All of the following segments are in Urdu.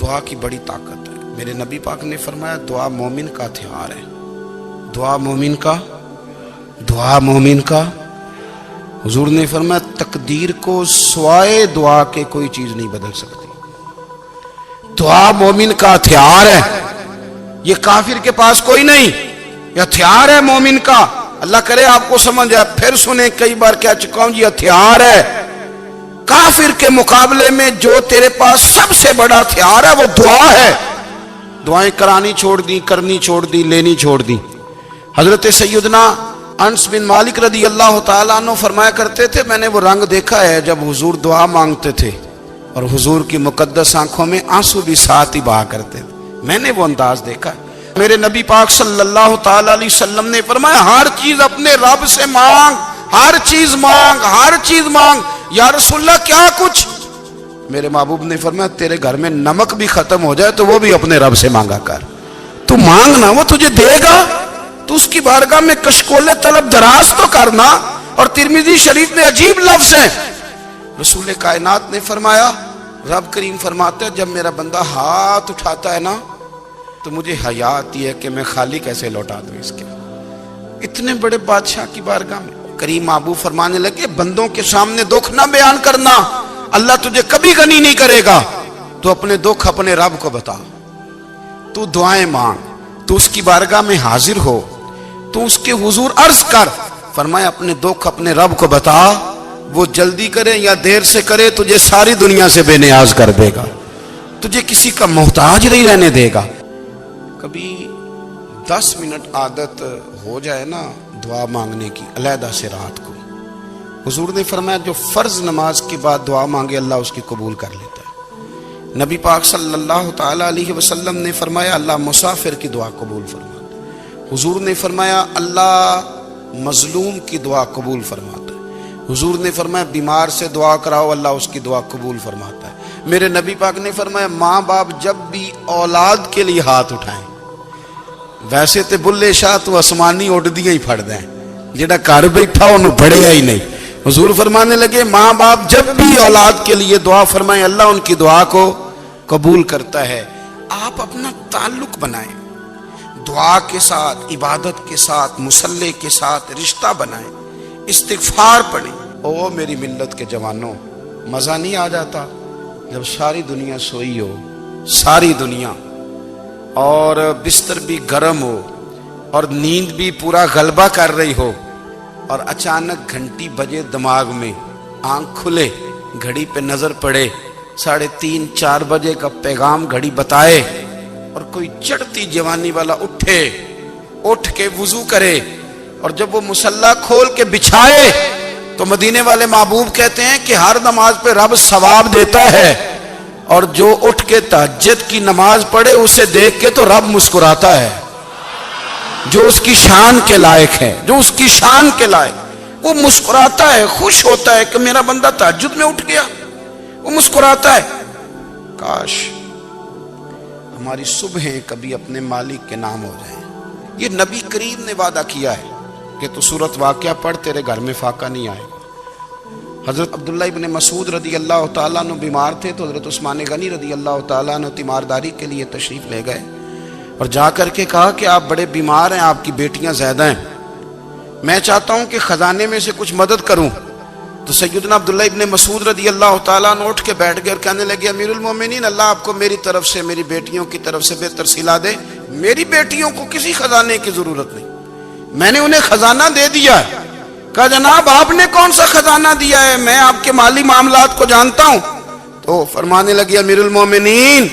دعا کی بڑی طاقت ہے. میرے نبی پاک نے فرمایا دعا مومن کا ہتھیار ہے. دعا مومن کا. حضور نے فرمایا تقدیر کو سوائے دعا کے کوئی چیز نہیں بدل سکتی. دعا مومن کا ہتھیار ہے. یہ کافر کے پاس کوئی نہیں، یہ ہتھیار ہے مومن کا. اللہ کرے آپ کو سمجھ آئے. پھر سنیں، کئی بار کہہ چکا ہوں یہ ہتھیار ہے. کافر کے مقابلے میں جو تیرے پاس سب سے بڑا ہتھیار ہے وہ دعا ہے. دعائیں کرانی چھوڑ دی، کرنی چھوڑ دی، لینی چھوڑ دی. حضرت سیدنا انس بن مالک رضی اللہ تعالیٰ عنہ فرمایا کرتے تھے میں نے وہ رنگ دیکھا ہے جب حضور دعا مانگتے تھے اور حضور کی مقدس آنکھوں میں آنسو بھی ساتھ ہی بہا کرتے تھے. میں نے وہ انداز دیکھا ہے. میرے نبی پاک صلی اللہ تعالیٰ علیہ وسلم نے فرمایا ہر چیز اپنے رب سے مانگ، ہر چیز مانگ، ہر چیز مانگ. یا رسول اللہ کیا کچھ؟ میرے محبوب نے فرمایا تیرے گھر میں نمک بھی ختم ہو جائے تو وہ بھی اپنے رب سے مانگا کر. تو مانگنا، وہ تجھے دے گا. تو اس کی بارگاہ میں کشکول طلب دراز تو کرنا. اور ترمذی شریف میں عجیب لفظ ہیں. رسول کائنات نے فرمایا، رب کریم فرماتا ہے جب میرا بندہ ہاتھ اٹھاتا ہے نا تو مجھے حیا آتی ہے کہ میں خالی کیسے لوٹا دوں اس کے. اتنے بڑے بادشاہ کی بارگاہ میں کریم محبوب فرمانے لگے بندوں کے سامنے دکھ نہ بیان کرنا، اللہ تجھے کبھی غنی نہیں کرے گا. تو اپنے دکھ اپنے رب کو بتا، تو دعائیں مانگ، تو اس کی بارگاہ میں حاضر ہو، تو اس کے حضور عرض کر. فرمایا اپنے دکھ اپنے رب کو بتا، وہ جلدی کرے یا دیر سے کرے تجھے ساری دنیا سے بے نیاز کر دے گا، تجھے کسی کا محتاج نہیں رہنے دے گا. کبھی 10 منٹ عادت ہو جائے نا دعا مانگنے کی علیحدہ سے رات کو، حضور نے فرمایا جو فرض نماز کے بعد دعا مانگے اللہ اس کی قبول کر لیتا ہے. نبی پاک صلی اللہ تعالیٰ علیہ وسلم نے فرمایا اللہ مسافر کی دعا قبول فرماتا ہے. حضور نے فرمایا اللہ مظلوم کی دعا قبول فرماتا ہے. حضور نے فرمایا بیمار سے دعا کراؤ اللہ اس کی دعا قبول فرماتا ہے. میرے نبی پاک نے فرمایا ماں باپ جب بھی اولاد کے لیے ہاتھ اٹھائیں، ویسے تے بلے شاہ تو آسمانی اڈ دیا ہی پھڑ دیں، جڑا گھر بیٹھا انہوں بڑھیا ہی نہیں. حضور فرمانے لگے ماں باپ جب بھی اولاد کے لیے دعا فرمائیں اللہ ان کی دعا کو قبول کرتا ہے. آپ اپنا تعلق بنائیں دعا کے ساتھ، عبادت کے ساتھ، مصلی کے ساتھ رشتہ بنائیں، استغفار پڑھیں. او میری ملت کے جوانوں، مزہ نہیں آ جاتا جب ساری دنیا سوئی ہو، ساری دنیا، اور بستر بھی گرم ہو اور نیند بھی پورا غلبہ کر رہی ہو، اور اچانک گھنٹی بجے دماغ میں، آنکھ کھلے، گھڑی پہ نظر پڑے 3:30 4 بجے کا پیغام گھڑی بتائے، اور کوئی چڑھتی جوانی والا اٹھ کے وضو کرے، اور جب وہ مصلی کھول کے بچھائے تو مدینے والے محبوب کہتے ہیں کہ ہر نماز پہ رب ثواب دیتا ہے، اور جو اٹھ کے تہجد کی نماز پڑھے اسے دیکھ کے تو رب مسکراتا ہے. جو اس کی شان کے لائق ہے، جو اس کی شان کے لائق، وہ مسکراتا ہے، خوش ہوتا ہے کہ میرا بندہ تہجد میں اٹھ گیا، وہ مسکراتا ہے. کاش ہماری صبحیں کبھی اپنے مالک کے نام ہو جائیں. یہ نبی کریم نے وعدہ کیا ہے کہ تو سورت واقعہ پڑھ تیرے گھر میں فاقہ نہیں آئے گا. حضرت عبداللہ ابن مسعود رضی اللہ تعالیٰ عنہ بیمار تھے تو حضرت عثمان غنی رضی اللہ تعالیٰ عنہ تیمارداری کے لیے تشریف لے گئے اور جا کر کے کہا کہ آپ بڑے بیمار ہیں، آپ کی بیٹیاں زیادہ ہیں، میں چاہتا ہوں کہ خزانے میں سے کچھ مدد کروں. تو سیدنا عبداللہ ابن مسعود رضی اللہ تعالیٰ عنہ اٹھ کے بیٹھ گئے اور کہنے لگے امیر المومنین اللہ آپ کو میری طرف سے، میری بیٹیوں کی طرف سے بہتر صلہ دے. میری بیٹیوں کو کسی خزانے کی ضرورت نہیں، میں نے انہیں خزانہ دے دیا ہے. کہا جناب آپ نے کون سا خزانہ دیا ہے، میں آپ کے مالی معاملات کو جانتا ہوں. تو فرمانے لگے امیر المومنین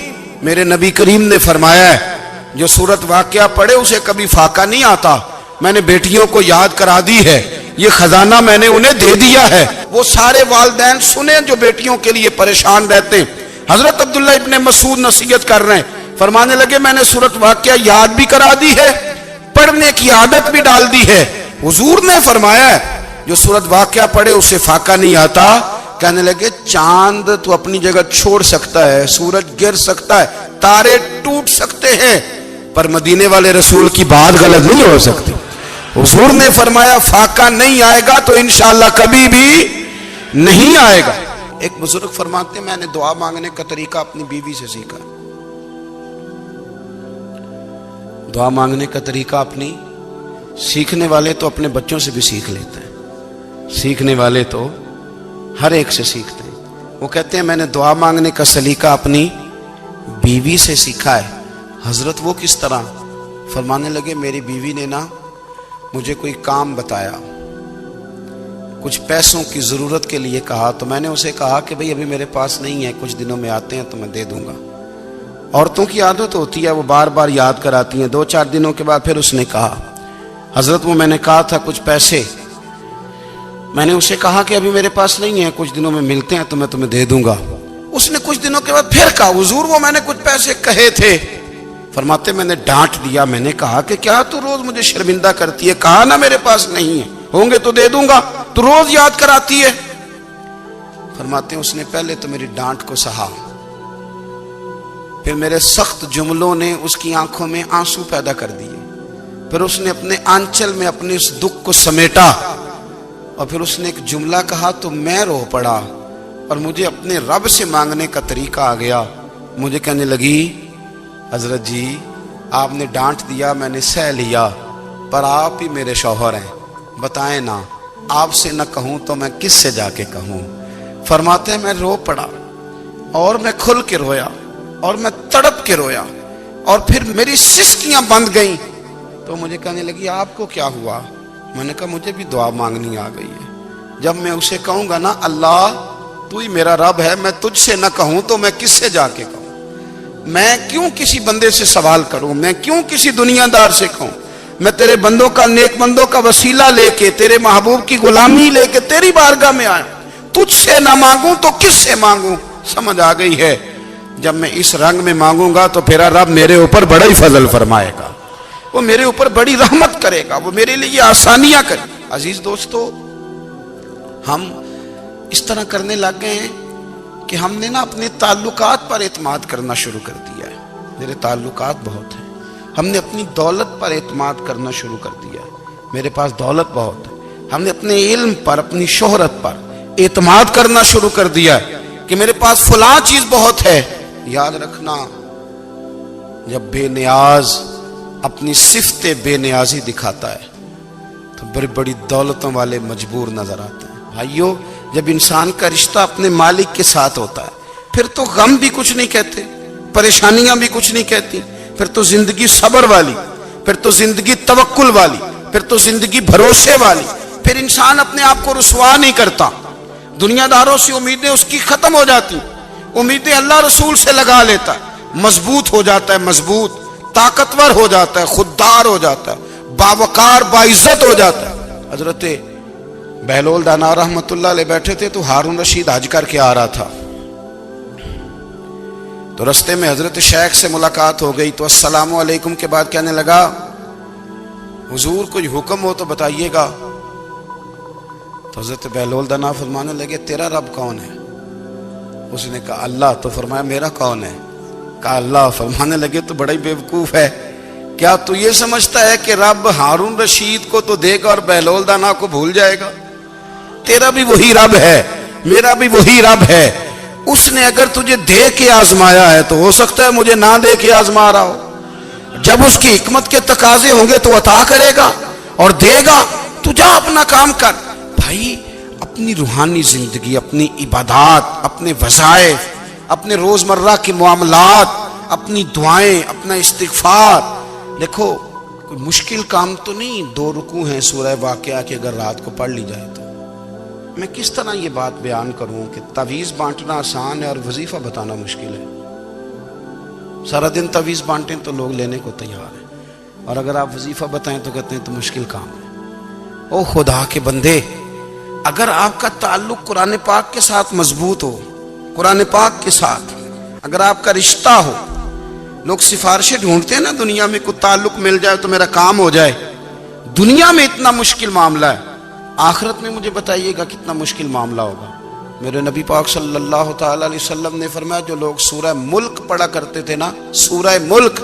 میرے نبی کریم نے فرمایا ہے جو سورت واقعہ پڑھے اسے کبھی فاقہ نہیں آتا، میں نے بیٹیوں کو یاد کرا دی ہے، یہ خزانہ میں نے انہیں دے دیا ہے. وہ سارے والدین سنیں جو بیٹیوں کے لیے پریشان رہتے ہیں. حضرت عبداللہ ابن مسعود نصیحت کر رہے ہیں، فرمانے لگے میں نے سورت واقعہ یاد بھی کرا دی ہے، پڑھنے کی عادت بھی ڈال دی ہے. حضور نے فرمایا ہے جو سورت واقعہ پڑھے اسے فاقہ نہیں آتا. کہنے لگے چاند تو اپنی جگہ چھوڑ سکتا ہے، سورج گر سکتا ہے، تارے ٹوٹ سکتے ہیں، پر مدینے والے رسول کی بات غلط نہیں ہو سکتی. حضور نے فرمایا فاقہ نہیں آئے گا تو انشاءاللہ کبھی بھی نہیں آئے گا. ایک بزرگ فرماتے ہیں میں نے دعا مانگنے کا طریقہ اپنی بیوی سے سیکھا. دعا مانگنے کا طریقہ اپنی سیکھنے والے تو اپنے بچوں سے بھی سیکھ لیتے ہیں, سیکھنے والے تو ہر ایک سے سیکھتے ہیں. وہ کہتے ہیں میں نے دعا مانگنے کا سلیقہ اپنی بیوی سے سیکھا ہے. حضرت وہ کس طرح؟ فرمانے لگے میری بیوی نے نا مجھے کوئی کام بتایا, کچھ پیسوں کی ضرورت کے لیے کہا, تو میں نے اسے کہا کہ بھئی ابھی میرے پاس نہیں ہے, کچھ دنوں میں آتے ہیں تو میں دے دوں گا. عورتوں کی عادت ہوتی ہے, وہ بار بار یاد کراتی ہیں. 2-4 دنوں کے بعد پھر اس نے کہا حضرت وہ میں نے کہا تھا کچھ پیسے, میں نے اسے کہا کہ ابھی میرے پاس نہیں ہے, کچھ دنوں میں ملتے ہیں تو میں تمہیں دے دوں گا. اس نے کچھ دنوں کے بعد پھر کہا حضور وہ میں نے کچھ پیسے کہے تھے. فرماتے میں نے ڈانٹ دیا, میں نے کہا کہ کیا تو روز مجھے شرمندہ کرتی ہے, کہا نا میرے پاس نہیں ہے, ہوں گے تو دے دوں گا, تو روز یاد کراتی ہے. فرماتے ہیں اس نے پہلے تو میری ڈانٹ کو سہا, پھر میرے سخت جملوں نے اس کی آنکھوں میں آنسو پیدا کر دیے, پھر اس نے اپنے آنچل میں اپنے اس دکھ کو سمیٹا, اور پھر اس نے ایک جملہ کہا تو میں رو پڑا, اور مجھے اپنے رب سے مانگنے کا طریقہ آ گیا. مجھے کہنے لگی حضرت جی آپ نے ڈانٹ دیا, میں نے سہ لیا, پر آپ ہی میرے شوہر ہیں, بتائیں نا آپ سے نہ کہوں تو میں کس سے جا کے کہوں. فرماتے ہیں میں رو پڑا, اور میں کھل کے رویا, اور میں تڑپ کے رویا, اور پھر میری سسکیاں بند گئیں. تو مجھے کہنے لگی آپ کو کیا ہوا؟ میں نے کہا مجھے بھی دعا مانگنی آ گئی ہے. جب میں اسے کہوں گا نا اللہ تو ہی میرا رب ہے, میں تجھ سے نہ کہوں تو میں کس سے جا کے کہوں, میں کیوں کسی بندے سے سوال کروں, میں کیوں کسی دنیا دار سے کہوں, میں تیرے بندوں کا نیک بندوں کا وسیلہ لے کے تیرے محبوب کی غلامی لے کے تیری بارگاہ میں آیا, تجھ سے نہ مانگوں تو کس سے مانگوں. سمجھ آ گئی ہے, جب میں اس رنگ میں مانگوں گا تو پھر رب میرے اوپر بڑا ہی فضل فرمائے گا, وہ میرے اوپر بڑی رحمت کرے گا, وہ میرے لیے آسانیاں کرے. عزیز دوستو ہم اس طرح کرنے لگ گئے ہیں کہ ہم نے نا اپنے تعلقات پر اعتماد کرنا شروع کر دیا ہے. میرے تعلقات بہت ہیں, ہم نے اپنی دولت پر اعتماد کرنا شروع کر دیا ہے, میرے پاس دولت بہت ہے. ہم نے اپنے علم پر اپنی شہرت پر اعتماد کرنا شروع کر دیا ہے کہ میرے پاس فلاں چیز بہت ہے. یاد رکھنا جب بے نیاز اپنی صفت بے نیازی دکھاتا ہے تو بڑی بڑی دولتوں والے مجبور نظر آتے ہیں. بھائیو جب انسان کا رشتہ اپنے مالک کے ساتھ ہوتا ہے پھر تو غم بھی کچھ نہیں کہتے, پریشانیاں بھی کچھ نہیں کہتی, پھر تو زندگی صبر والی, پھر تو زندگی توکل والی, پھر تو زندگی بھروسے والی. پھر انسان اپنے آپ کو رسوا نہیں کرتا, دنیا داروں سے امیدیں اس کی ختم ہو جاتی, امیدیں اللہ رسول سے لگا لیتا ہے, مضبوط ہو جاتا ہے, مضبوط طاقتور ہو جاتا ہے, خوددار ہو جاتا ہے, باوقار باعزت ہو جاتا ہے. حضرت بہلول دانا رحمت اللہ علیہ بیٹھے تھے تو ہارون رشید حج کر کے آ رہا تھا, تو رستے میں حضرت شیخ سے ملاقات ہو گئی, تو السلام علیکم کے بعد کہنے لگا حضور کوئی حکم ہو تو بتائیے گا. تو حضرت بہلول دانا فرمانے لگے تیرا رب کون ہے؟ اس نے کہا اللہ. تو فرمایا میرا کون ہے؟ کہا اللہ. فرمانے لگے تو بڑا ہی بیوقوف ہے, کیا تو یہ سمجھتا ہے کہ رب ہارون رشید کو تو دے گا اور بہلول دانا کو بھول جائے گا؟ تیرا بھی وہی رب ہے, میرا بھی وہی رب ہے. اس نے اگر تجھے دے کے آزمایا ہے تو ہو سکتا ہے مجھے نہ دے کے آزما رہا ہو. جب اس کی حکمت کے تقاضے ہوں گے تو عطا کرے گا اور دے گا. تو جا اپنا کام کر. بھائی اپنی روحانی زندگی, اپنی عبادات, اپنے وظائف, اپنے روزمرہ کے معاملات, اپنی دعائیں, اپنا استغفار. دیکھو کوئی مشکل کام تو نہیں, 2 رکوع ہیں سورہ واقعہ کی اگر رات کو پڑھ لی جائے تو. میں کس طرح یہ بات بیان کروں کہ تعویذ بانٹنا آسان ہے اور وظیفہ بتانا مشکل ہے. سارا دن تعویذ بانٹیں تو لوگ لینے کو تیار ہیں, اور اگر آپ وظیفہ بتائیں تو کہتے ہیں تو مشکل کام ہے. او خدا کے بندے, اگر آپ کا تعلق قرآن پاک کے ساتھ مضبوط ہو, قرآن پاک کے ساتھ اگر آپ کا رشتہ ہو, لوگ سفارشیں ڈھونڈتے ہیں نا دنیا میں, کوئی تعلق مل جائے تو میرا کام ہو جائے. دنیا میں اتنا مشکل معاملہ ہے, آخرت میں مجھے بتائیے گا کتنا مشکل معاملہ ہوگا. میرے نبی پاک صلی اللہ تعالی علیہ وسلم نے فرمایا جو لوگ سورہ ملک پڑھا کرتے تھے نا, سورہ ملک,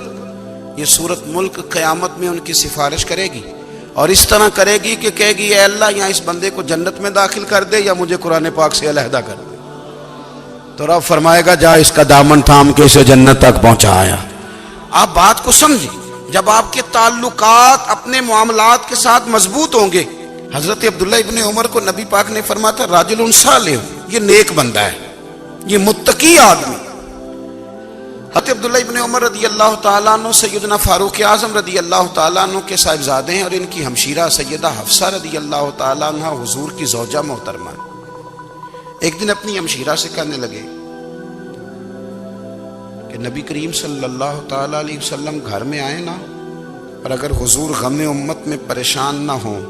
یہ سورت ملک قیامت میں ان کی سفارش کرے گی, اور اس طرح کرے گی کہ کہے گی اے اللہ یہاں اس بندے کو جنت میں داخل کر دے یا مجھے قرآن پاک سے علیحدہ کر دے. تو رب فرمائے گا جا اس کا دامن تھام کے اسے جنت تک پہنچایا۔ آپ بات کو سمجھیں، جب آپ کے تعلقات اپنے معاملات کے ساتھ مضبوط ہوں گے۔ حضرت عبداللہ ابن عمر کو نبی پاک نے فرمایا تھا راجل صالح، یہ نیک بندہ ہے، یہ متقی آدمی۔ حضرت عبداللہ ابن عمر رضی اللہ تعالیٰ عنہ سیدنا فاروق اعظم رضی اللہ تعالیٰ عنہ کے صاحبزادے ہیں، اور ان کی ہمشیرہ سیدہ حفصہ رضی اللہ تعالیٰ عنہ حضور کی زوجہ محترمہ۔ ایک دن اپنی ہمشیرہ سے کہنے لگے کہ نبی کریم صلی اللہ تعالیٰ علیہ وسلم گھر میں آئے نا، اور اگر حضور غم امت میں پریشان نہ ہوں،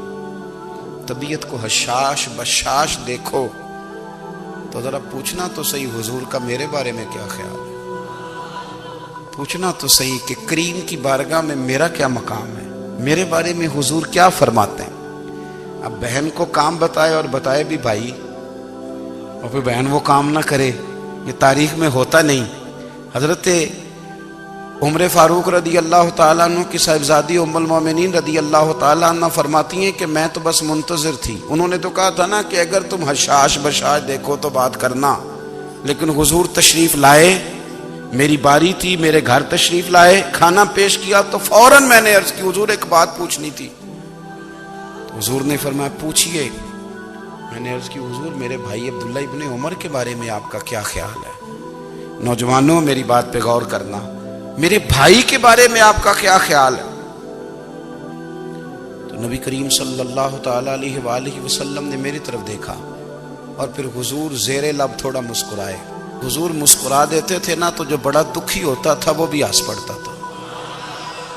طبیعت کو حشاش بشاش دیکھو، تو ذرا پوچھنا تو صحیح حضور کا میرے بارے میں کیا خیال ہے، پوچھنا تو صحیح کہ کریم کی بارگاہ میں میرا کیا مقام ہے، میرے بارے میں حضور کیا فرماتے ہیں۔ اب بہن کو کام بتائے، اور بتائے بھی بھائی، اور پھر بہن وہ کام نہ کرے، یہ تاریخ میں ہوتا نہیں۔ حضرت عمر فاروق رضی اللہ تعالیٰ عنہ کی صاحبزادی ام المومنین رضی اللہ تعالیٰ عنہ فرماتی ہیں کہ میں تو بس منتظر تھی۔ انہوں نے تو کہا تھا نا کہ اگر تم حشاش بشاش دیکھو تو بات کرنا، لیکن حضور تشریف لائے، میری باری تھی، میرے گھر تشریف لائے، کھانا پیش کیا تو فوراً میں نے عرض کی حضور ایک بات پوچھنی تھی۔ تو حضور نے فرمایا پوچھئے۔ میں نے عرض کی حضور میرے بھائی عبداللہ ابن عمر کے بارے میں آپ کا کیا خیال ہے؟ نوجوانوں میری بات پہ غور کرنا، میرے بھائی کے بارے میں آپ کا کیا خیال ہے؟ تو نبی کریم صلی اللہ تعالیٰ علیہ وآلہ وسلم نے میری طرف دیکھا، اور پھر حضور زیر لب تھوڑا مسکرائے۔ حضور مسکرا دیتے تھے نا تو جو بڑا دکھی ہوتا تھا وہ بھی ہنس پڑتا تھا۔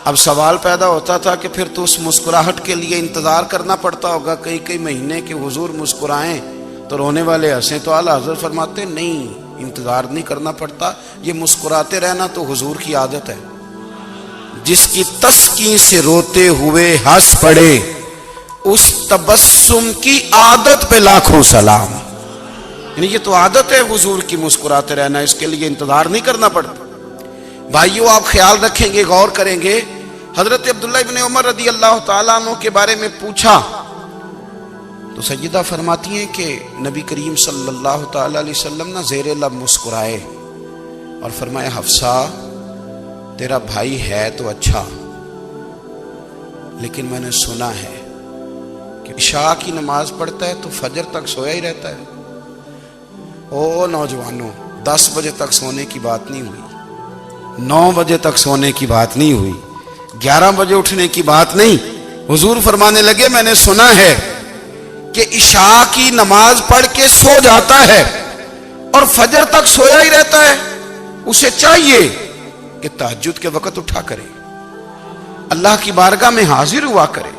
اب سوال پیدا ہوتا تھا کہ پھر تو اس مسکراہٹ کے لیے انتظار کرنا پڑتا ہوگا کئی مہینے کہ حضور مسکرائیں تو رونے والے ہنسیں، تو اعلیٰ حضرت فرماتے نہیں، انتظار نہیں کرنا پڑتا، یہ مسکراتے رہنا تو حضور کی عادت ہے۔ جس کی تسکین سے روتے ہوئے ہنس پڑے، اس تبسم کی عادت پہ لاکھوں سلام۔ یعنی یہ تو عادت ہے حضور کی مسکراتے رہنا، اس کے لیے انتظار نہیں کرنا پڑتا۔ بھائیو آپ خیال رکھیں گے، غور کریں گے، حضرت عبداللہ ابن عمر رضی اللہ تعالیٰ عنہ کے بارے میں پوچھا تو سیدہ فرماتی ہیں کہ نبی کریم صلی اللہ تعالیٰ علیہ وسلم نہ زیر لب مسکرائے اور فرمایا حفصہ تیرا بھائی ہے تو اچھا، لیکن میں نے سنا ہے کہ عشاء کی نماز پڑھتا ہے تو فجر تک سویا ہی رہتا ہے۔ او نوجوانوں، 10 بجے تک سونے کی بات نہیں ہوئی، 9 بجے تک سونے کی بات نہیں ہوئی، 11 بجے اٹھنے کی بات نہیں۔ حضور فرمانے لگے میں نے سنا ہے کہ عشاء کی نماز پڑھ کے سو جاتا ہے اور فجر تک سویا ہی رہتا ہے، اسے چاہیے کہ تہجد کے وقت اٹھا کرے، اللہ کی بارگاہ میں حاضر ہوا کرے،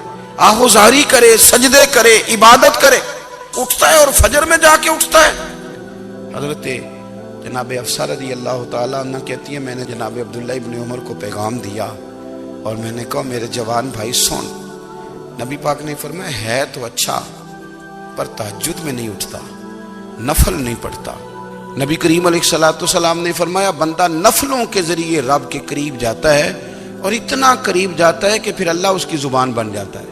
آہوزاری کرے، سجدے کرے، عبادت کرے۔ اٹھتا ہے اور فجر میں جا کے اٹھتا ہے۔ حضرت جناب حفصہ رضی اللہ تعالیٰ عنہ کہتی ہیں میں نے جناب عبداللہ ابن عمر کو پیغام دیا اور میں نے کہا میرے جوان بھائی سن، نبی پاک نے فرمایا ہے تو اچھا پر تہجد میں نہیں اٹھتا، نفل نہیں پڑھتا۔ نبی کریم علیہ السلام نے فرمایا بندہ نفلوں کے ذریعے رب کے قریب جاتا ہے، اور اتنا قریب جاتا ہے کہ پھر اللہ اس کی زبان بن جاتا ہے،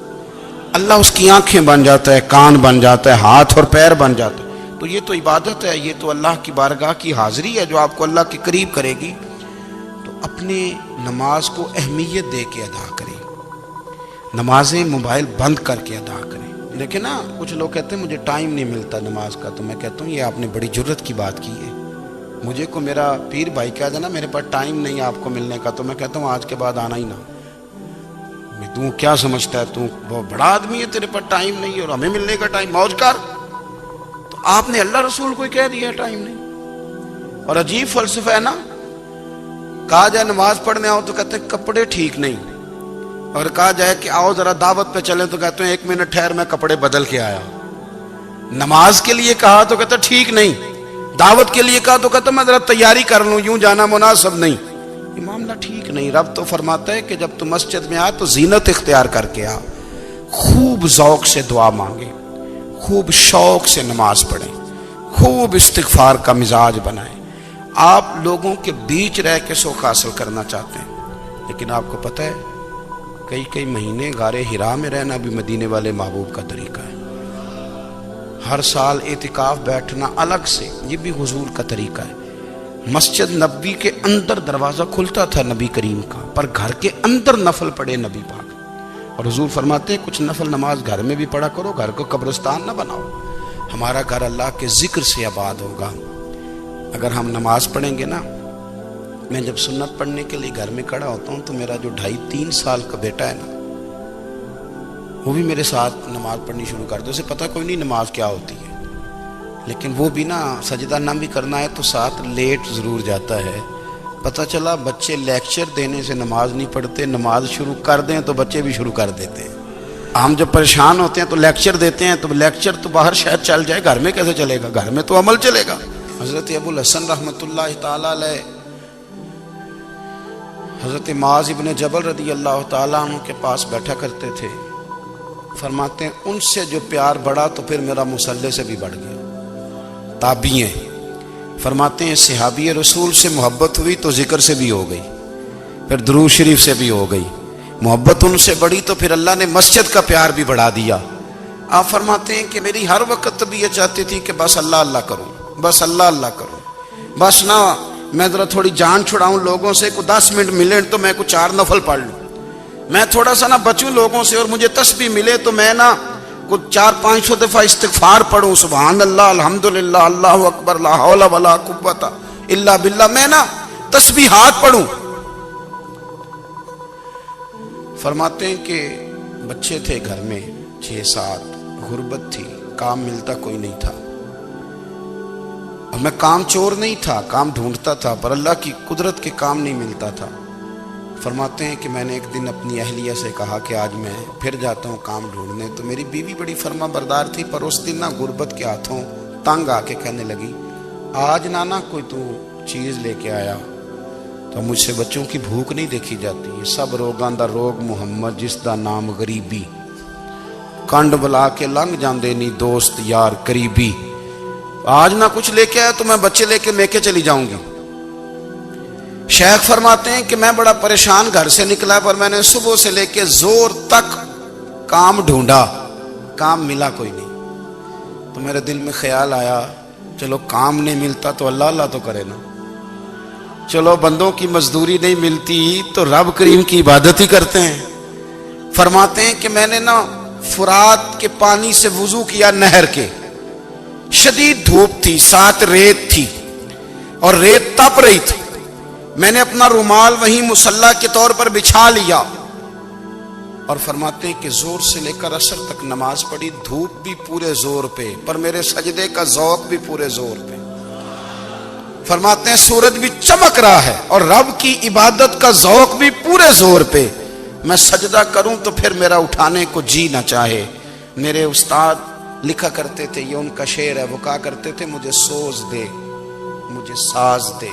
اللہ اس کی آنکھیں بن جاتا ہے، کان بن جاتا ہے، ہاتھ اور پیر بن جاتا ہے۔ تو یہ تو عبادت ہے، یہ تو اللہ کی بارگاہ کی حاضری ہے جو آپ کو اللہ کے قریب کرے گی۔ تو اپنے نماز کو اہمیت دے کے ادا کریں، نمازیں موبائل بند کر کے ادا کریں۔ لیکن نا کچھ لوگ کہتے ہیں مجھے ٹائم نہیں ملتا نماز کا، تو میں کہتا ہوں یہ آپ نے بڑی جرت کی بات کی ہے۔ مجھے کو میرا پیر بھائی کہا جائے نا میرے پاس ٹائم نہیں آپ کو ملنے کا، تو میں کہتا ہوں آج کے بعد آنا ہی نہ۔ تو کیا سمجھتا ہے تو بہت بڑا آدمی ہے، تیرے پاس ٹائم نہیں ہے اور ہمیں ملنے کا ٹائم، موج کر۔ تو آپ نے اللہ رسول کو کہہ دیا ٹائم نہیں، اور عجیب فلسفہ ہے نا۔ کہا جائے نماز پڑھنے آؤ تو کہتے ہیں کپڑے ٹھیک نہیں، اور کہا جائے کہ آؤ ذرا دعوت پہ چلیں تو کہتے ہیں 1 منٹ ٹھہر میں کپڑے بدل کے آیا۔ نماز کے لیے کہا تو کہتا ٹھیک نہیں، دعوت کے لیے کہا تو کہتا میں ذرا تیاری کر لوں، یوں جانا مناسب نہیں۔ یہ معاملہ ٹھیک نہیں۔ رب تو فرماتا ہے کہ جب تم مسجد میں آ تو زینت اختیار کر کے آ، خوب ذوق سے دعا مانگے، خوب شوق سے نماز پڑھیں، خوب استغفار کا مزاج بنائیں۔ آپ لوگوں کے بیچ رہ کے سوکھ حاصل کرنا چاہتے ہیں، لیکن آپ کو پتہ ہے کئی مہینے غار حرا میں رہنا بھی مدینے والے محبوب کا طریقہ ہے۔ ہر سال اعتکاف بیٹھنا الگ سے، یہ بھی حضور کا طریقہ ہے۔ مسجد نبوی کے اندر دروازہ کھلتا تھا نبی کریم کا، پر گھر کے اندر نفل پڑھے نبی پاک، اور حضور فرماتے ہیں کچھ نفل نماز گھر میں بھی پڑھا کرو، گھر کو قبرستان نہ بناؤ۔ ہمارا گھر اللہ کے ذکر سے آباد ہوگا۔ اگر ہم نماز پڑھیں گے نا، میں جب سنت پڑھنے کے لیے گھر میں کھڑا ہوتا ہوں تو میرا جو 2.5-3 سال کا بیٹا ہے نا، وہ بھی میرے ساتھ نماز پڑھنی شروع کر دے۔ اسے پتہ کوئی نہیں نماز کیا ہوتی ہے، لیکن وہ بھی نا سجدہ نہ بھی کرنا ہے تو ساتھ لیٹ ضرور جاتا ہے۔ پتہ چلا بچے لیکچر دینے سے نماز نہیں پڑھتے، نماز شروع کر دیں تو بچے بھی شروع کر دیتے ہیں۔ ہم جب پریشان ہوتے ہیں تو لیکچر دیتے ہیں، تو لیکچر تو باہر شاید چل جائے، گھر میں کیسے چلے گا؟ گھر میں تو عمل چلے گا۔ حضرت ابو الحسن رحمۃ اللہ تعالیٰ علیہ حضرت معاذ ابن جبل رضی اللہ تعالیٰ عنہ کے پاس بیٹھا کرتے تھے۔ فرماتے ہیں ان سے جو پیار بڑھا تو پھر میرا مصلی سے بھی بڑھ گیا۔ تابعی ہیں، فرماتے ہیں صحابی رسول سے محبت ہوئی تو ذکر سے بھی ہو گئی، پھر درود شریف سے بھی ہو گئی۔ محبت ان سے بڑھی تو پھر اللہ نے مسجد کا پیار بھی بڑھا دیا۔ آپ فرماتے ہیں کہ میری ہر وقت بھی یہ چاہتی تھی کہ بس اللہ اللہ کروں، بس اللہ اللہ کروں، بس نہ میں ذرا تھوڑی جان چھڑاؤں لوگوں سے، کو 10 منٹ ملے تو میں کچھ 4 نفل پڑھ لوں، میں تھوڑا سا نہ بچوں لوگوں سے، اور مجھے تسبیح ملے تو میں نہ کچھ 400-500 دفعہ استغفار پڑھوں، سبحان اللہ، الحمدللہ، اللہ اکبر، لا حول ولا قوت الا باللہ، میں نہ تسبیحات پڑھوں۔ فرماتے ہیں کہ بچے تھے گھر میں 6-7، غربت تھی، کام ملتا کوئی نہیں تھا، اور میں کام چور نہیں تھا، کام ڈھونڈتا تھا، پر اللہ کی قدرت کے کام نہیں ملتا تھا۔ فرماتے ہیں کہ میں نے ایک دن اپنی اہلیہ سے کہا کہ آج میں پھر جاتا ہوں کام ڈھونڈنے، تو میری بیوی بڑی فرما بردار تھی، پر اس دن نہ غربت کے ہاتھوں تنگ آ کے کہنے لگی آج نانا کوئی تو چیز لے کے آیا، تو مجھ سے بچوں کی بھوک نہیں دیکھی جاتی، یہ سب روگاں دا روگ محمد جس دا نام غریبی، کنڈ بلا کے لنگ جاندے نہیں دوست یار قریبی، آج نہ کچھ لے کے آیا تو میں بچے لے کے میکے چلی جاؤں گی۔ شیخ فرماتے ہیں کہ میں بڑا پریشان گھر سے نکلا، پر میں نے صبح سے لے کے زور تک کام ڈھونڈا، کام ملا کوئی نہیں، تو میرے دل میں خیال آیا چلو کام نہیں ملتا تو اللہ اللہ تو کرے نا، چلو بندوں کی مزدوری نہیں ملتی تو رب کریم کی عبادت ہی کرتے ہیں۔ فرماتے ہیں کہ میں نے نا فرات کے پانی سے وضو کیا، نہر کے، شدید دھوپ تھی، ساتھ ریت تھی اور ریت تپ رہی تھی، میں نے اپنا رومال وہیں مصلی کے طور پر بچھا لیا، اور فرماتے ہیں کہ زور سے لے کر عصر تک نماز پڑھی، دھوپ بھی پورے زور پہ، پر میرے سجدے کا ذوق بھی پورے زور پہ۔ فرماتے ہیں سورج بھی چمک رہا ہے اور رب کی عبادت کا ذوق بھی پورے زور پہ، میں سجدہ کروں تو پھر میرا اٹھانے کو جی نہ چاہے۔ میرے استاد لکھا کرتے تھے، یہ ان کا شعر ہے، وہ کہا کرتے تھے مجھے سوز دے، مجھے ساز دے،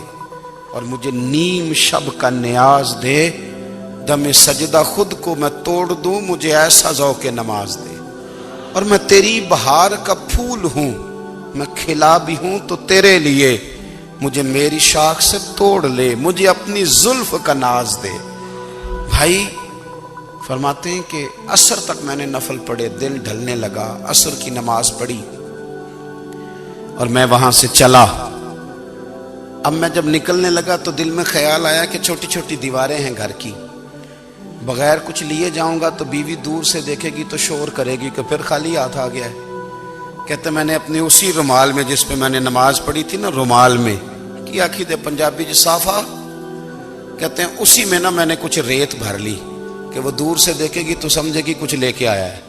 اور مجھے نیم شب کا نیاز دے، دم سجدہ خود کو میں توڑ دوں، مجھے ایسا ذوق نماز دے، اور میں تیری بہار کا پھول ہوں، میں کھلا بھی ہوں تو تیرے لیے، مجھے میری شاخ سے توڑ لے، مجھے اپنی زلف کا ناز دے۔ بھائی فرماتے ہیں کہ عصر تک میں نے نفل پڑھے، دل ڈھلنے لگا، عصر کی نماز پڑھی اور میں وہاں سے چلا۔ اب میں جب نکلنے لگا تو دل میں خیال آیا کہ چھوٹی چھوٹی دیواریں ہیں گھر کی، بغیر کچھ لیے جاؤں گا تو بیوی دور سے دیکھے گی تو شور کرے گی کہ پھر خالی ہاتھ آ گیا ہے۔ کہتے میں نے اپنی اسی رومال میں جس پہ میں نے نماز پڑھی تھی نا، رومال میں کی آخی دے پنجابی صافہ کہتے ہیں، اسی میں نا میں نے کچھ ریت بھر لی کہ وہ دور سے دیکھے گی تو سمجھے گی کچھ لے کے آیا ہے،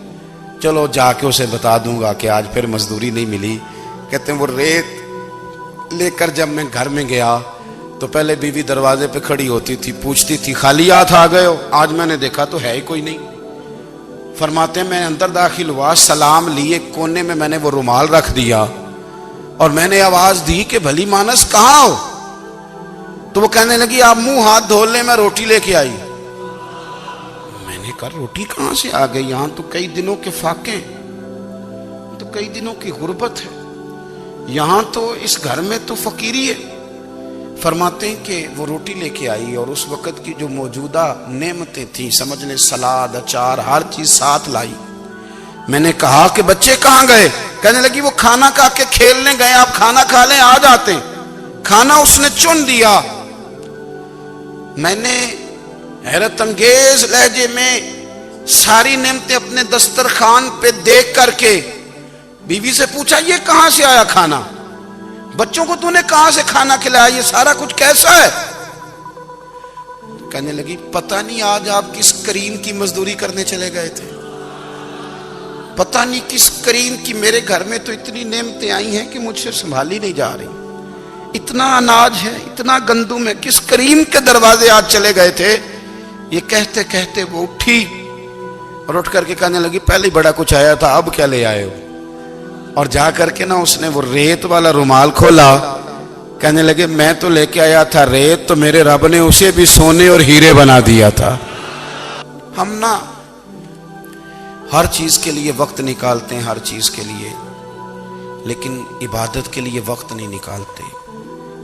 چلو جا کے اسے بتا دوں گا کہ آج پھر مزدوری نہیں ملی۔ کہتے ہیں وہ ریت لے کر جب میں گھر میں گیا تو پہلے بیوی دروازے پہ کھڑی ہوتی تھی، پوچھتی تھی خالی ہاتھ آ گئے ہو؟ آج میں نے دیکھا تو ہے ہی کوئی نہیں۔ فرماتے ہیں میں اندر داخل ہوا، سلام لیے، کونے میں میں نے وہ رومال رکھ دیا اور میں نے آواز دی کہ بھلی مانس کہاں ہو؟ تو وہ کہنے لگی آپ منہ ہاتھ دھو لیں، میں روٹی لے کے آئی۔ میں نے کہا روٹی کہاں سے آ گئی؟ یہاں تو کئی دنوں کے فاقے، تو کئی دنوں کی غربت ہے، یہاں تو اس گھر میں تو فقیری ہے۔ فرماتے ہیں کہ وہ روٹی لے کے آئی اور اس وقت کی جو موجودہ نعمتیں تھیں، سمجھ لیں سلاد، اچار، ہر چیز ساتھ لائی۔ میں نے کہا کہ بچے کہاں گئے؟ کہنے لگی وہ کھانا کھا کے کھیلنے گئے، آپ کھانا کھا لیں آ جاتے ہیں۔ کھانا اس نے چن دیا۔ میں نے حیرت انگیز لہجے میں ساری نعمتیں اپنے دسترخوان پہ دیکھ کر کے بیوی سے پوچھا یہ کہاں سے آیا کھانا؟ بچوں کو تو نے کہاں سے کھانا کھلایا؟ یہ سارا کچھ کیسا ہے؟ کہنے لگی پتہ نہیں آج آپ کس کریم کی مزدوری کرنے چلے گئے تھے، پتہ نہیں کس کریم کی، میرے گھر میں تو اتنی نعمتیں آئی ہیں کہ مجھ سے سنبھالی نہیں جا رہی، اتنا اناج ہے، اتنا گندم ہے، کس کریم کے دروازے آج چلے گئے تھے؟ یہ کہتے کہتے وہ اٹھی اور اٹھ کر کے کہنے لگی پہلے بڑا کچھ آیا تھا، اب کیا لے آئے ہو؟ اور جا کر کے نا اس نے وہ ریت والا رومال کھولا، کہنے لگے میں تو لے کے آیا تھا ریت، تو میرے رب نے اسے بھی سونے اور ہیرے بنا دیا تھا۔ ہم نا ہر چیز کے لیے وقت نکالتے ہیں، ہر چیز کے لیے، لیکن عبادت کے لیے وقت نہیں نکالتے۔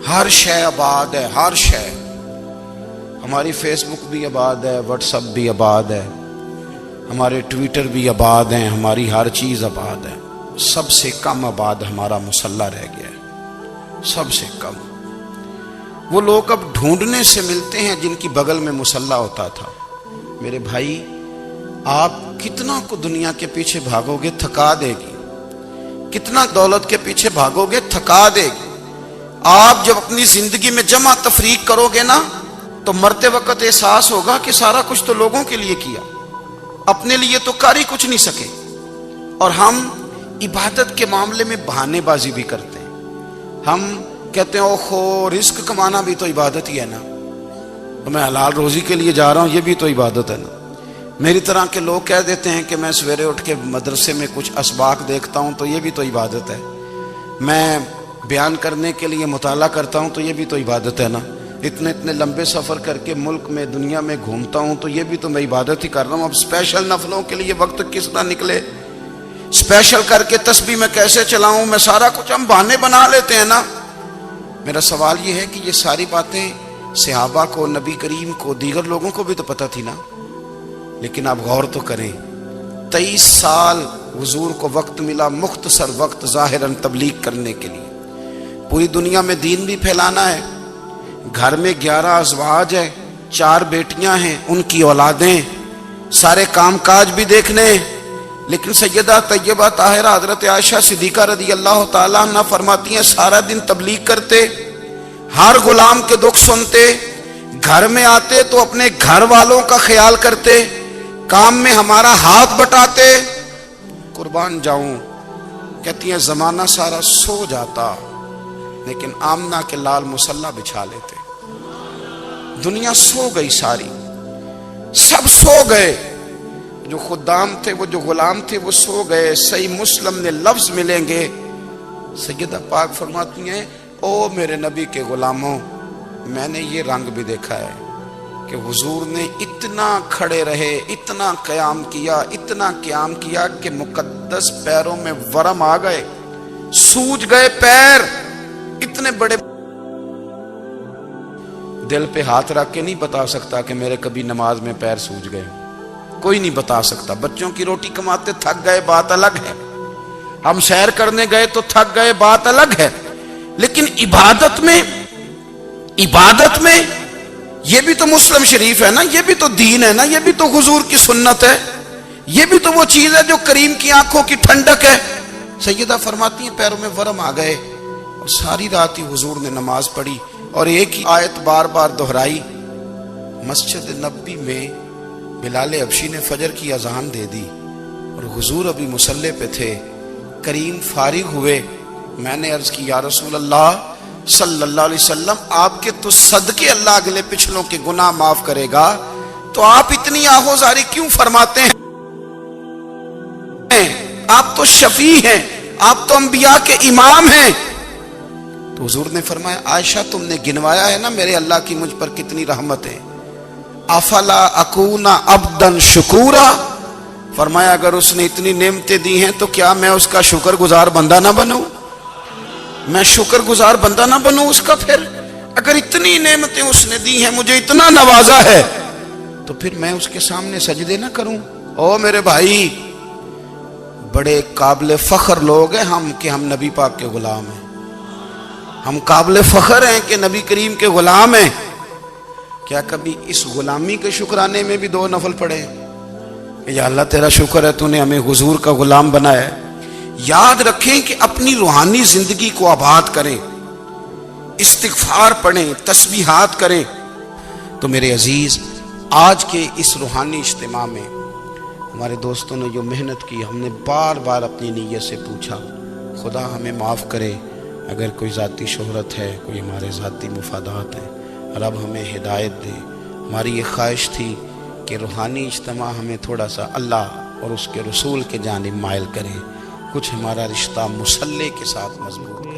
ہر شے آباد ہے، ہر شے، ہماری فیس بک بھی آباد ہے، واٹس ایپ بھی آباد ہے، ہمارے ٹویٹر بھی آباد ہیں، ہماری ہر چیز آباد ہے۔ سب سے کم آباد ہمارا مصلی رہ گیا ہے، سب سے کم۔ وہ لوگ اب ڈھونڈنے سے ملتے ہیں جن کی بغل میں مصلی ہوتا تھا۔ میرے بھائی آپ کتنا کو دنیا کے پیچھے بھاگو گے تھکا دے گی، کتنا دولت کے پیچھے بھاگو گے تھکا دے گی۔ آپ جب اپنی زندگی میں جمع تفریق کرو گے نا تو مرتے وقت احساس ہوگا کہ سارا کچھ تو لوگوں کے لیے کیا، اپنے لیے تو کر ہی کچھ نہیں سکے۔ اور ہم عبادت کے معاملے میں بہانے بازی بھی کرتے ہیں۔ ہم کہتے ہیں اوہو رزق کمانا بھی تو عبادت ہی ہے نا، میں حلال روزی کے لیے جا رہا ہوں، یہ بھی تو عبادت ہے نا۔ میری طرح کے لوگ کہہ دیتے ہیں کہ میں سویرے اٹھ کے مدرسے میں کچھ اسباق دیکھتا ہوں تو یہ بھی تو عبادت ہے، میں بیان کرنے کے لیے مطالعہ کرتا ہوں تو یہ بھی تو عبادت ہے نا، اتنے لمبے سفر کر کے ملک میں دنیا میں گھومتا ہوں تو یہ بھی تو میں عبادت ہی کر رہا ہوں۔ اب اسپیشل نفلوں کے لیے وقت کس طرح نکلے، اسپیشل کر کے تسبیح میں کیسے چلاؤں، میں سارا کچھ ہم بہانے بنا لیتے ہیں نا۔ میرا سوال یہ ہے کہ یہ ساری باتیں صحابہ کو، نبی کریم کو، دیگر لوگوں کو بھی تو پتہ تھی نا، لیکن آپ غور تو کریں 23 سال حضور کو وقت ملا، مختصر وقت ظاہراً تبلیغ کرنے کے لیے، پوری دنیا میں دین بھی پھیلانا ہے۔ گھر میں 11 ازواج ہے، 4 بیٹیاں ہیں، ان کی اولادیں، سارے کام کاج بھی دیکھنے، لیکن سیدہ طیبہ طاہرہ حضرت عائشہ صدیقہ رضی اللہ تعالیٰ عنہ فرماتی ہیں سارا دن تبلیغ کرتے، ہر غلام کے دکھ سنتے، گھر میں آتے تو اپنے گھر والوں کا خیال کرتے، کام میں ہمارا ہاتھ بٹاتے۔ قربان جاؤں، کہتی ہیں زمانہ سارا سو جاتا لیکن آمنہ کے لال مصلی بچھا لیتے۔ دنیا سو گئی، ساری سب سو گئے، جو خدام تھے، وہ جو غلام تھے وہ سو گئے۔ صحیح مسلم میں لفظ ملیں گے، سیدہ پاک فرماتی ہیں او میرے نبی کے غلاموں، میں نے یہ رنگ بھی دیکھا ہے کہ حضور نے اتنا کھڑے رہے، اتنا قیام کیا، اتنا قیام کیا کہ مقدس پیروں میں ورم آ گئے، سوج گئے پیر، اتنے بڑے۔ دل پہ ہاتھ رکھ کے نہیں بتا سکتا کہ میرے کبھی نماز میں پیر سوج گئے، کوئی نہیں بتا سکتا۔ بچوں کی روٹی کماتے تھک گئے بات الگ ہے، ہم سیر کرنے گئے تو تھک گئے بات الگ ہے، لیکن عبادت میں یہ بھی تو مسلم شریف ہے نا، یہ بھی تو دین ہے نا، یہ بھی تو حضور کی سنت ہے، یہ بھی تو وہ چیز ہے جو کریم کی آنکھوں کی ٹھنڈک ہے۔ سیدہ فرماتی ہیں پیروں میں ورم آ گئے، اور ساری رات ہی حضور نے نماز پڑھی اور ایک ہی آیت بار بار دہرائی۔ مسجد نبوی میں بلال حبشی نے فجر کی اذان دے دی اور حضور ابھی مصلی پہ تھے، کریم فارغ ہوئے۔ میں نے عرض کی یا رسول اللہ صلی اللہ علیہ وسلم، آپ کے تو صدقے اللہ اگلے پچھلوں کے گناہ معاف کرے گا، تو آپ اتنی آہوزاری کیوں فرماتے ہیں؟ آپ تو شفیع ہیں، آپ تو انبیاء کے امام ہیں۔ تو حضور نے فرمایا عائشہ تم نے گنوایا ہے نا میرے اللہ کی مجھ پر کتنی رحمت ہے، افلا اکون عبدا شکورا، فرمایا اگر اس نے اتنی نعمتیں دی ہیں تو کیا میں اس کا شکر گزار بندہ نہ بنوں، میں شکر گزار بندہ نہ بنوں اس کا؟ پھر اگر اتنی نعمتیں اس نے دی ہیں، مجھے اتنا نوازا ہے، تو پھر میں اس کے سامنے سجدے نہ کروں؟ او میرے بھائی، بڑے قابل فخر لوگ ہیں ہم کہ ہم نبی پاک کے غلام ہیں. ہم قابل فخر ہیں کہ نبی کریم کے غلام ہیں. کیا کبھی اس غلامی کے شکرانے میں بھی 2 نفل پڑھے کہ یا اللہ تیرا شکر ہے تو نے ہمیں حضور کا غلام بنایا ہے. یاد رکھیں کہ اپنی روحانی زندگی کو آباد کریں, استغفار پڑھیں, تسبیحات کریں. تو میرے عزیز, آج کے اس روحانی اجتماع میں ہمارے دوستوں نے جو محنت کی, ہم نے بار بار اپنی نیت سے پوچھا خدا ہمیں معاف کرے اگر کوئی ذاتی شہرت ہے, کوئی ہمارے ذاتی مفادات ہیں, رب ہمیں ہدایت دے. ہماری یہ خواہش تھی کہ روحانی اجتماع ہمیں تھوڑا سا اللہ اور اس کے رسول کے جانب مائل کرے, کچھ ہمارا رشتہ مصلی کے ساتھ مضبوط کرے.